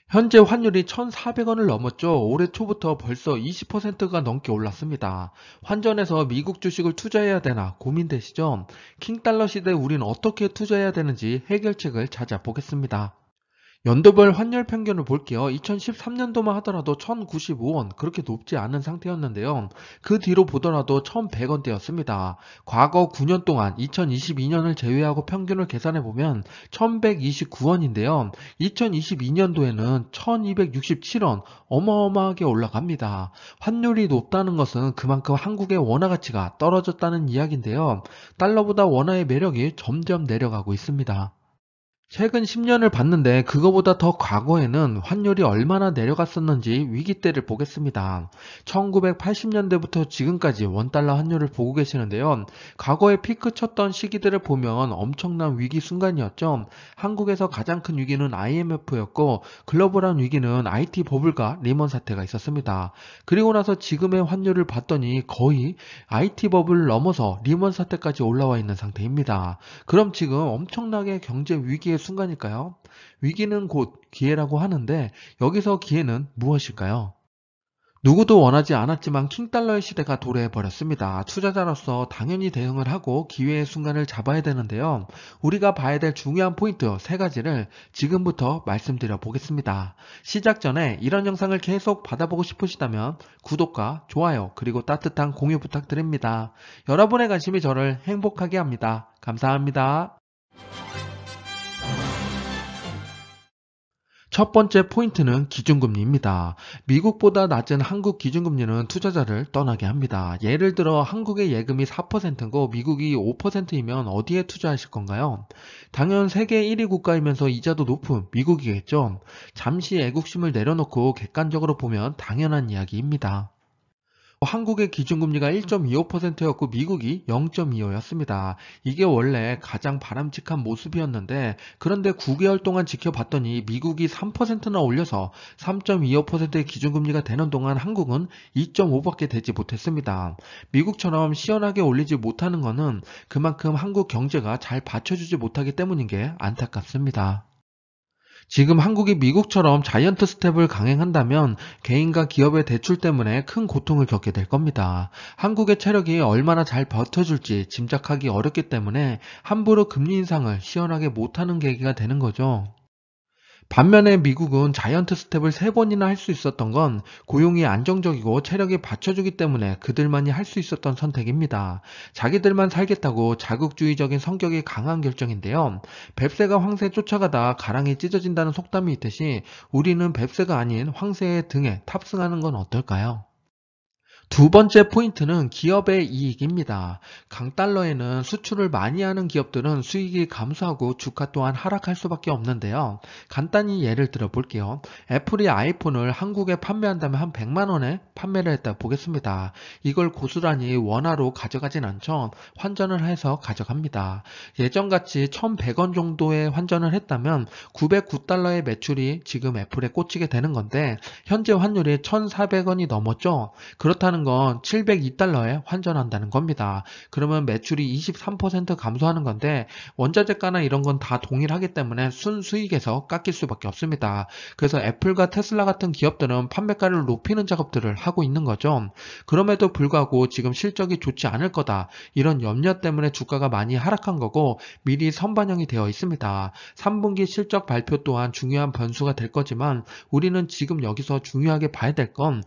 현재 환율이 1,400원을 넘었죠. 올해 초부터 벌써 20%가 넘게 올랐습니다. 환전해서 미국 주식을 투자해야 되나 고민되시죠? 킹달러 시대에 우린 어떻게 투자해야 되는지 해결책을 찾아보겠습니다. 연도별 환율 평균을 볼게요. 2013년도만 하더라도 1,095원, 그렇게 높지 않은 상태였는데요. 그 뒤로 보더라도 1,100원대였습니다. 과거 9년 동안 2022년을 제외하고 평균을 계산해보면 1,129원인데요. 2022년도에는 1,267원, 어마어마하게 올라갑니다. 환율이 높다는 것은 그만큼 한국의 원화 가치가 떨어졌다는 이야기인데요. 달러보다 원화의 매력이 점점 내려가고 있습니다. 최근 10년을 봤는데 그거보다 더 과거에는 환율이 얼마나 내려갔었는지 위기 때를 보겠습니다. 1980년대부터 지금까지 원달러 환율을 보고 계시는데요. 과거에 피크 쳤던 시기들을 보면 엄청난 위기 순간이었죠. 한국에서 가장 큰 위기는 IMF였고 글로벌한 위기는 IT 버블과 리먼 사태가 있었습니다. 그리고 나서 지금의 환율을 봤더니 거의 IT 버블을 넘어서 리먼 사태까지 올라와 있는 상태입니다. 그럼 지금 엄청나게 경제 위기의 순간일까요? 위기는 곧 기회라고 하는데 여기서 기회는 무엇일까요? 누구도 원하지 않았지만 킹달러의 시대가 도래해버렸습니다. 투자자로서 당연히 대응을 하고 기회의 순간을 잡아야 되는데요. 우리가 봐야 될 중요한 포인트 세 가지를 지금부터 말씀드려 보겠습니다. 시작 전에 이런 영상을 계속 받아보고 싶으시다면 구독과 좋아요 그리고 따뜻한 공유 부탁드립니다. 여러분의 관심이 저를 행복하게 합니다. 감사합니다. 첫 번째 포인트는 기준금리입니다. 미국보다 낮은 한국 기준금리는 투자자를 떠나게 합니다. 예를 들어 한국의 예금이 4%고 미국이 5%이면 어디에 투자하실 건가요? 당연 세계 1위 국가이면서 이자도 높은 미국이겠죠. 잠시 애국심을 내려놓고 객관적으로 보면 당연한 이야기입니다. 한국의 기준금리가 1.25%였고 미국이 0.25였습니다. 이게 원래 가장 바람직한 모습이었는데 그런데 9개월 동안 지켜봤더니 미국이 3%나 올려서 3.25%의 기준금리가 되는 동안 한국은 2.5밖에 되지 못했습니다. 미국처럼 시원하게 올리지 못하는 것은 그만큼 한국 경제가 잘 받쳐주지 못하기 때문인 게 안타깝습니다. 지금 한국이 미국처럼 자이언트 스텝을 강행한다면 개인과 기업의 대출 때문에 큰 고통을 겪게 될 겁니다. 한국의 체력이 얼마나 잘 버텨줄지 짐작하기 어렵기 때문에 함부로 금리 인상을 시원하게 못하는 계기가 되는 거죠. 반면에 미국은 자이언트 스텝을 3번이나 할 수 있었던 건 고용이 안정적이고 체력이 받쳐주기 때문에 그들만이 할 수 있었던 선택입니다. 자기들만 살겠다고 자국주의적인 성격이 강한 결정인데요. 뱁새가 황새 쫓아가다 가랑이 찢어진다는 속담이 있듯이 우리는 뱁새가 아닌 황새의 등에 탑승하는 건 어떨까요? 두 번째 포인트는 기업의 이익입니다. 강달러에는 수출을 많이 하는 기업들은 수익이 감소하고 주가 또한 하락할 수밖에 없는데요. 간단히 예를 들어 볼게요. 애플이 아이폰을 한국에 판매한다면 한 100만 원에 판매를 했다 보겠습니다. 이걸 고스란히 원화로 가져가진 않죠. 환전을 해서 가져갑니다. 예전같이 1100원 정도의 환전을 했다면 909달러의 매출이 지금 애플에 꽂히게 되는 건데 현재 환율이 1400원이 넘었죠. 그렇다는 건 702달러에 환전한다는 겁니다. 그러면 매출이 23% 감소하는 건데 원자재가나 이런 건 다 동일하기 때문에 순수익에서 깎일 수밖에 없습니다. 그래서 애플과 테슬라 같은 기업들은 판매가를 높이는 작업들을 하고 있는 거죠. 그럼에도 불구하고 지금 실적이 좋지 않을 거다. 이런 염려 때문에 주가가 많이 하락한 거고 미리 선반영이 되어 있습니다. 3분기 실적 발표 또한 중요한 변수가 될 거지만 우리는 지금 여기서 중요하게 봐야 될 건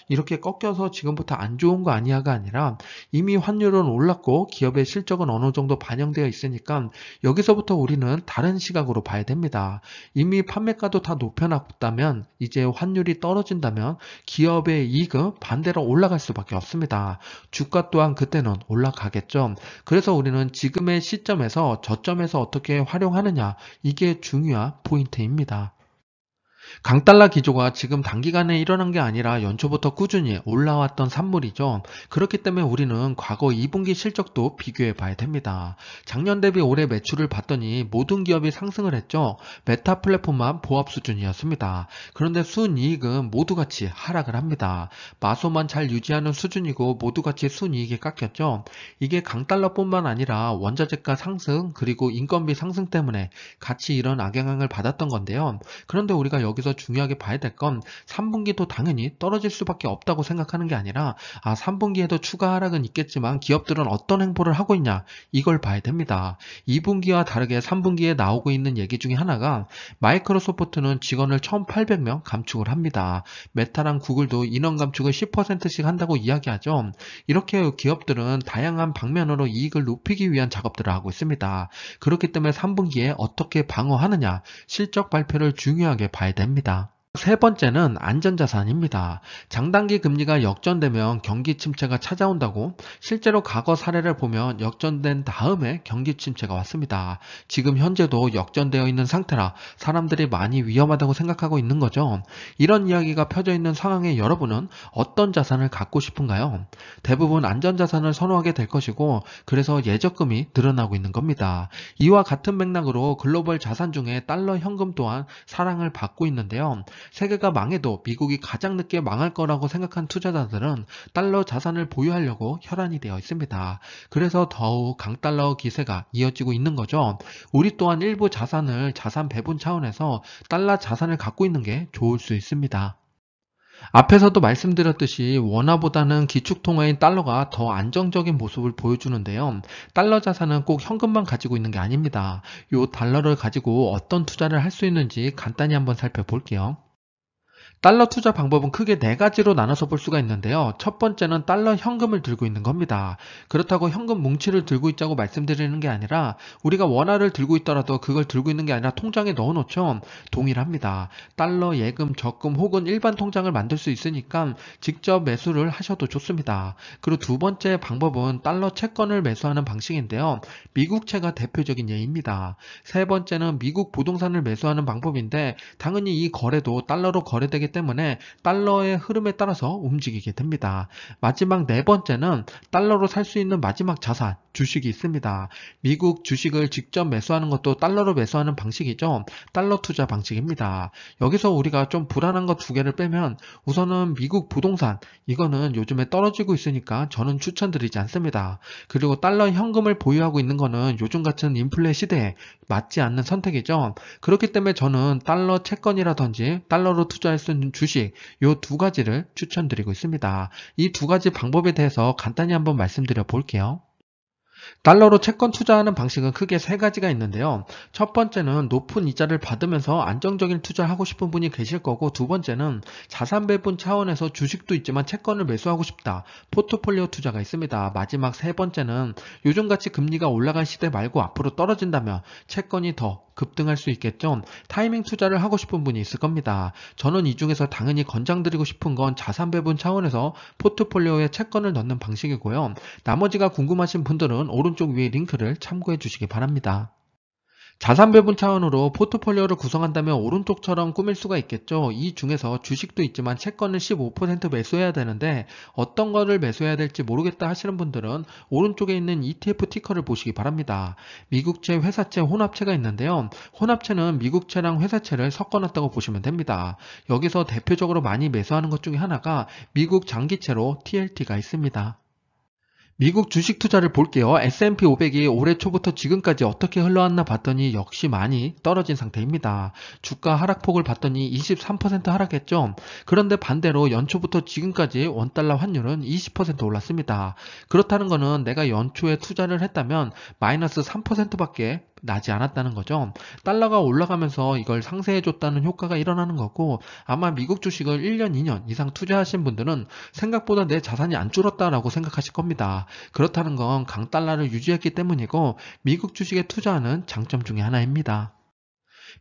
이렇게 꺾여서 지금부터 안 좋은 거 아니야가 아니라 이미 환율은 올랐고 기업의 실적은 어느 정도 반영되어 있으니까 여기서부터 우리는 다른 시각으로 봐야 됩니다. 이미 판매가도 다 높여놨다면 이제 환율이 떨어진다면 기업의 이익은 반대로 올라갈 수밖에 없습니다. 주가 또한 그때는 올라가겠죠. 그래서 우리는 지금의 시점에서 저점에서 어떻게 활용하느냐 이게 중요한 포인트입니다. 강달러 기조가 지금 단기간에 일어난 게 아니라 연초부터 꾸준히 올라왔던 산물이죠. 그렇기 때문에 우리는 과거 2분기 실적도 비교해 봐야 됩니다. 작년 대비 올해 매출을 봤더니 모든 기업이 상승을 했죠. 메타 플랫폼만 보합 수준이었습니다. 그런데 순이익은 모두같이 하락을 합니다. 마소만 잘 유지하는 수준이고 모두같이 순이익이 깎였죠. 이게 강달러뿐만 아니라 원자재가 상승 그리고 인건비 상승 때문에 같이 이런 악영향을 받았던 건데요. 그런데 우리가 여기서 여기서 중요하게 봐야 될 건 3분기도 당연히 떨어질 수밖에 없다고 생각하는 게 아니라 3분기에도 추가 하락은 있겠지만 기업들은 어떤 행보를 하고 있냐 이걸 봐야 됩니다. 2분기와 다르게 3분기에 나오고 있는 얘기 중에 하나가 마이크로소프트는 직원을 1,800명 감축을 합니다. 메타랑 구글도 인원 감축을 10%씩 한다고 이야기하죠. 이렇게 기업들은 다양한 방면으로 이익을 높이기 위한 작업들을 하고 있습니다. 그렇기 때문에 3분기에 어떻게 방어하느냐 실적 발표를 중요하게 봐야 됩니다. 세 번째는 안전자산입니다. 장단기 금리가 역전되면 경기 침체가 찾아온다고 실제로 과거 사례를 보면 역전된 다음에 경기 침체가 왔습니다. 지금 현재도 역전되어 있는 상태라 사람들이 많이 위험하다고 생각하고 있는 거죠. 이런 이야기가 펴져 있는 상황에 여러분은 어떤 자산을 갖고 싶은가요? 대부분 안전자산을 선호하게 될 것이고 그래서 예적금이 늘어나고 있는 겁니다. 이와 같은 맥락으로 글로벌 자산 중에 달러 현금 또한 사랑을 받고 있는데요. 세계가 망해도 미국이 가장 늦게 망할 거라고 생각한 투자자들은 달러 자산을 보유하려고 혈안이 되어 있습니다. 그래서 더욱 강달러 기세가 이어지고 있는 거죠. 우리 또한 일부 자산을 자산 배분 차원에서 달러 자산을 갖고 있는 게 좋을 수 있습니다. 앞에서도 말씀드렸듯이 원화보다는 기축통화인 달러가 더 안정적인 모습을 보여주는데요. 달러 자산은 꼭 현금만 가지고 있는 게 아닙니다. 이 달러를 가지고 어떤 투자를 할 수 있는지 간단히 한번 살펴볼게요. 달러 투자 방법은 크게 네 가지로 나눠서 볼 수가 있는데요. 첫 번째는 달러 현금을 들고 있는 겁니다. 그렇다고 현금 뭉치를 들고 있자고 말씀드리는 게 아니라 우리가 원화를 들고 있더라도 그걸 들고 있는 게 아니라 통장에 넣어놓죠. 동일합니다. 달러 예금, 적금 혹은 일반 통장을 만들 수 있으니까 직접 매수를 하셔도 좋습니다. 그리고 두 번째 방법은 달러 채권을 매수하는 방식인데요. 미국채가 대표적인 예입니다. 세 번째는 미국 부동산을 매수하는 방법인데 당연히 이 거래도 달러로 거래되기 때문에 달러의 흐름에 따라서 움직이게 됩니다. 마지막 네 번째는 달러로 살 수 있는 마지막 자산, 주식이 있습니다. 미국 주식을 직접 매수하는 것도 달러로 매수하는 방식이죠. 달러 투자 방식입니다. 여기서 우리가 좀 불안한 것 두 개를 빼면 우선은 미국 부동산, 이거는 요즘에 떨어지고 있으니까 저는 추천드리지 않습니다. 그리고 달러 현금을 보유하고 있는 거는 요즘 같은 인플레 시대에 맞지 않는 선택이죠. 그렇기 때문에 저는 달러 채권이라든지 달러로 투자할 수 있는 주식, 이 두 가지를 추천드리고 있습니다. 이 두 가지 방법에 대해서 간단히 한번 말씀드려 볼게요. 달러로 채권 투자하는 방식은 크게 세 가지가 있는데요. 첫 번째는 높은 이자를 받으면서 안정적인 투자를 하고 싶은 분이 계실 거고, 두 번째는 자산 배분 차원에서 주식도 있지만 채권을 매수하고 싶다. 포트폴리오 투자가 있습니다. 마지막 세 번째는 요즘같이 금리가 올라갈 시대 말고 앞으로 떨어진다면 채권이 더 급등할 수 있겠죠. 타이밍 투자를 하고 싶은 분이 있을 겁니다. 저는 이 중에서 당연히 권장드리고 싶은 건 자산 배분 차원에서 포트폴리오에 채권을 넣는 방식이고요. 나머지가 궁금하신 분들은 오른쪽 위에 링크를 참고해 주시기 바랍니다. 자산 배분 차원으로 포트폴리오를 구성한다면 오른쪽처럼 꾸밀 수가 있겠죠. 이 중에서 주식도 있지만 채권을 15% 매수해야 되는데 어떤 거를 매수해야 될지 모르겠다 하시는 분들은 오른쪽에 있는 ETF 티커를 보시기 바랍니다. 미국채, 회사채, 혼합채가 있는데요. 혼합채는 미국채랑 회사채를 섞어놨다고 보시면 됩니다. 여기서 대표적으로 많이 매수하는 것 중에 하나가 미국 장기채로 TLT가 있습니다. 미국 주식 투자를 볼게요. S&P 500이 올해 초부터 지금까지 어떻게 흘러왔나 봤더니 역시 많이 떨어진 상태입니다. 주가 하락폭을 봤더니 23% 하락했죠. 그런데 반대로 연초부터 지금까지 원달러 환율은 20% 올랐습니다. 그렇다는 거는 내가 연초에 투자를 했다면 마이너스 3%밖에 나지 않았다는 거죠. 달러가 올라가면서 이걸 상쇄해줬다는 효과가 일어나는 거고, 아마 미국 주식을 1년, 2년 이상 투자하신 분들은 생각보다 내 자산이 안 줄었다라고 생각하실 겁니다. 그렇다는 건 강달러를 유지했기 때문이고 미국 주식에 투자하는 장점 중에 하나입니다.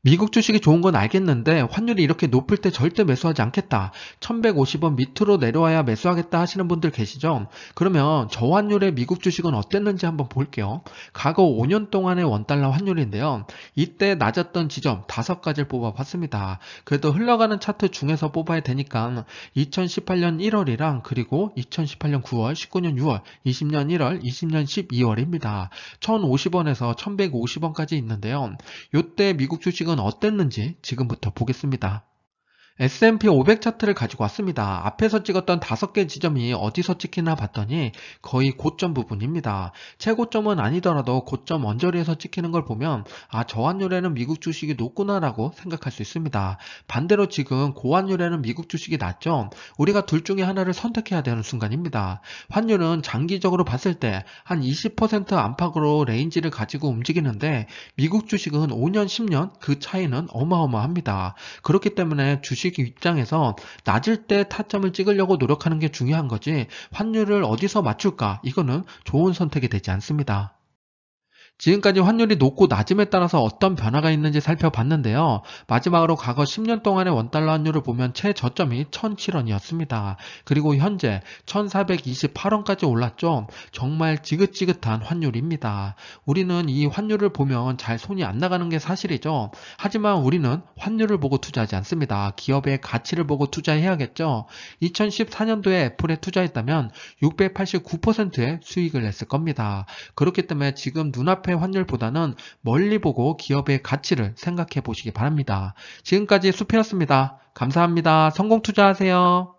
미국 주식이 좋은 건 알겠는데 환율이 이렇게 높을 때 절대 매수하지 않겠다. 1150원 밑으로 내려와야 매수하겠다 하시는 분들 계시죠? 그러면 저환율의 미국 주식은 어땠는지 한번 볼게요. 과거 5년 동안의 원달러 환율인데요. 이때 낮았던 지점 5가지를 뽑아봤습니다. 그래도 흘러가는 차트 중에서 뽑아야 되니까 2018년 1월이랑 그리고 2018년 9월, 19년 6월, 20년 1월, 20년 12월입니다. 1050원에서 1150원까지 있는데요. 이때 미국 주식은 어땠는지 지금부터 보겠습니다. S&P 500 차트를 가지고 왔습니다. 앞에서 찍었던 5개 지점이 어디서 찍히나 봤더니 거의 고점 부분입니다. 최고점은 아니더라도 고점 언저리에서 찍히는 걸 보면 저환율에는 미국 주식이 높구나라고 생각할 수 있습니다. 반대로 지금 고환율에는 미국 주식이 낮죠. 우리가 둘 중에 하나를 선택해야 되는 순간입니다. 환율은 장기적으로 봤을 때 한 20% 안팎으로 레인지를 가지고 움직이는데 미국 주식은 5년, 10년 그 차이는 어마어마합니다. 그렇기 때문에 주식 입장에서 낮을 때 타점을 찍으려고 노력하는 게 중요한 거지 환율을 어디서 맞출까? 이거는 좋은 선택이 되지 않습니다. 지금까지 환율이 높고 낮음에 따라서 어떤 변화가 있는지 살펴봤는데요. 마지막으로 과거 10년 동안의 원달러 환율을 보면 최저점이 1,007원이었습니다. 그리고 현재 1,428원까지 올랐죠. 정말 지긋지긋한 환율입니다. 우리는 이 환율을 보면 잘 손이 안 나가는 게 사실이죠. 하지만 우리는 환율을 보고 투자하지 않습니다. 기업의 가치를 보고 투자해야겠죠. 2014년도에 애플에 투자했다면 689%의 수익을 냈을 겁니다. 그렇기 때문에 지금 눈앞의 환율보다는 멀리 보고 기업의 가치를 생각해 보시기 바랍니다. 지금까지 수피였습니다. 감사합니다. 성공 투자하세요.